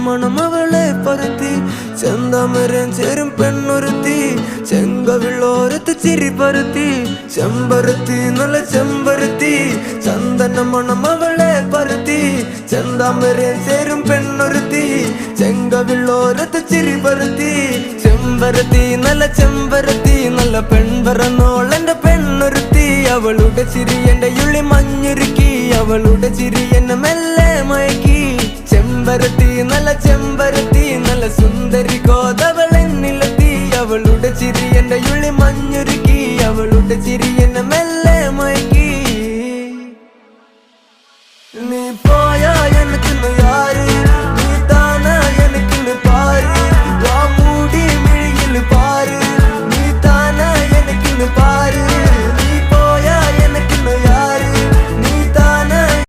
മണം അവളെ പരത്തി ചെന്താമരം ചേരും പെണ്ണൊരുത്തി ചെങ്കവിളോരത്ത് ചിരി പരത്തി ചെമ്പരത്തി നല്ല ചെമ്പരത്തി ചന്ദന മണം അവളെ പരത്തി ചെന്താമരം ചേരും പെണ്ണൊരുത്തി ചെങ്കവിളോരത്ത് ചിരി പരത്തി ചെമ്പരത്തി നല്ല പെൺപറന്നോളെന്റെ പെണ്ണൊരുത്തി അവളുടെ ചിരി എന്റെ ഉള്ളി മഞ്ഞുരുക്കി അവളുടെ ചിരി എന്നെ മെല്ലെ മയക്കി ചെമ്പരത്തി നല്ല സുന്ദരി കോതവളെന്നിലെത്തി അവളുടെ ചിരി എന്റെ ഉള്ളി മഞ്ഞുരുക്കി അവളുടെ ചിരി എന്നെ മെല്ലെ മയക്കി നീ